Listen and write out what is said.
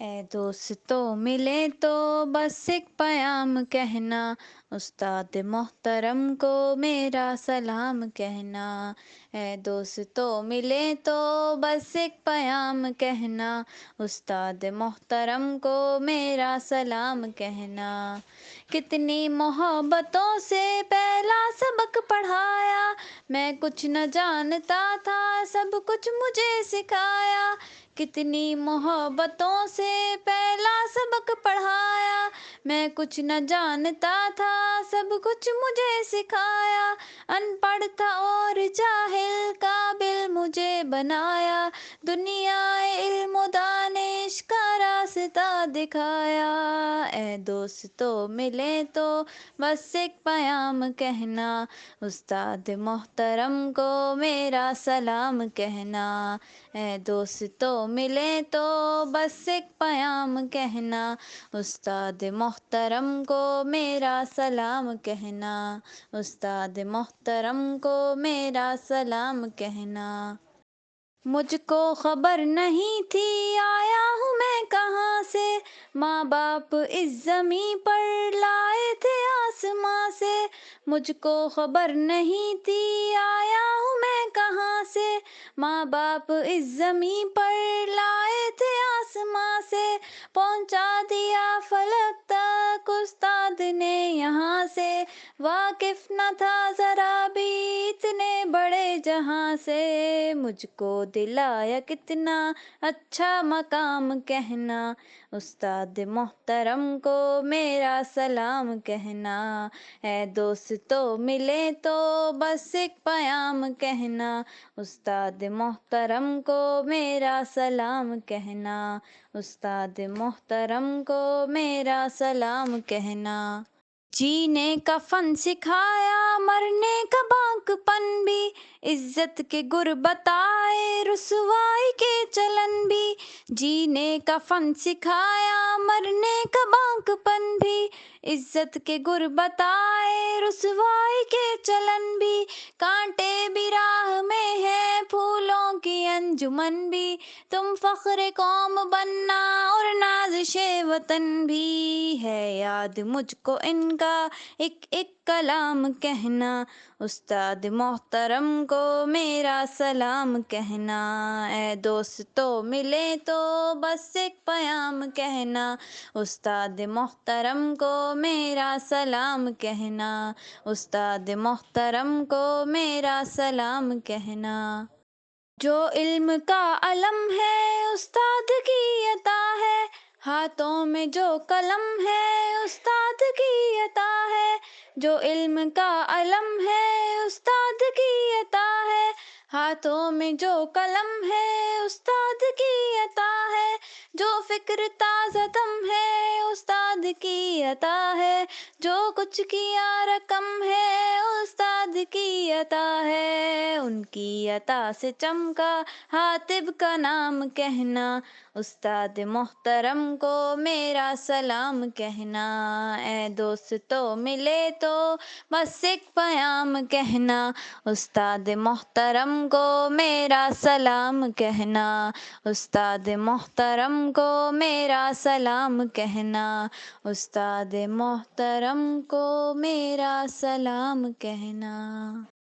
اے دوستو ملے تو بس ایک پیام کہنا، استاد محترم کو میرا سلام کہنا۔ اے دوستو ملے تو بس ایک پیام کہنا، استاد محترم کو میرا سلام کہنا۔ کتنی محبتوں سے پہلا سبق پڑھایا، میں کچھ نہ جانتا تھا سب کچھ مجھے سکھایا۔ کتنی محبتوں سے پہلا سبق پڑھایا، میں کچھ نہ جانتا تھا سب کچھ مجھے سکھایا۔ ان پڑھ تھا اور جاہل قابل مجھے بنایا، دنیا علم و دانش کا راستہ دکھایا۔ اے دوستو ملے تو بس ایک پیام کہنا، استاد محترم کو میرا سلام کہنا۔ اے دوستو ملے تو بس ایک پیام کہنا، استاد محترم کو میرا سلام کہنا۔ استاد محترم کو میرا سلام کہنا۔ مجھ کو خبر نہیں تھی آیا ہوں میں کہاں سے، ماں باپ اس زمیں پر لائے تھے آسماں سے۔ مجھ کو خبر نہیں تھی آیا ہوں میں کہاں سے، ماں باپ اس زمیں پر لائے تھے آسماں سے۔ پہنچا دیا فلک تک استاد نے یہاں سے، واقف نہ تھا ذرا بھی اتنے بڑے جہاں سے۔ مجھ کو دلایا کتنا اچھا مقام کہنا، استاد محترم کو میرا سلام کہنا۔ اے دوستو ملے تو بس ایک پیام کہنا، استاد محترم کو میرا سلام کہنا۔ استاد محترم کو میرا سلام کہنا۔ جینے کا فن سکھایا مرنے کا باک پن بھی، عزت کے گر بتائے رسوائی کے چلن بھی۔ جینے کا فن سکھایا مرنے کا باک پن بھی، عزت کے گر بتائے رسوائی کے چلن بھی۔ کانٹے بھی راہ میں ہے پھولوں کی انجمن بھی، تم فخر قوم بننا اور نازش وطن بھی۔ ہے یاد مجھ کو ان کا ایک ایک کلام کہنا، استاد محترم کو میرا سلام کہنا۔ اے دوستو ملے تو بس ایک پیام کہنا، استاد محترم کو میرا سلام کہنا۔ استاد محترم کو میرا سلام کہنا۔ جو علم کا علم ہے استاد کی عطا ہے، ہاتھوں میں جو قلم ہے استاد کی عطا ہے۔ جو علم کا علم ہے استاد کی عطا ہے، ہاتھوں میں جو قلم ہے استاد کی عطا ہے۔ جو فکر تازہ دم ہے استاد کی عطا ہے، جو کچھ کیا رقم ہے استاد کی عطا ہے۔ ان کی عطا سے چمکا حاطب کا نام کہنا، استاد محترم کو میرا سلام کہنا۔ اے دوستو ملے تو بس ایک پیام کہنا، استاد محترم کو میرا سلام کہنا۔ استاد محترم کو میرا سلام کہنا۔ استاد محترم کو میرا سلام کہنا۔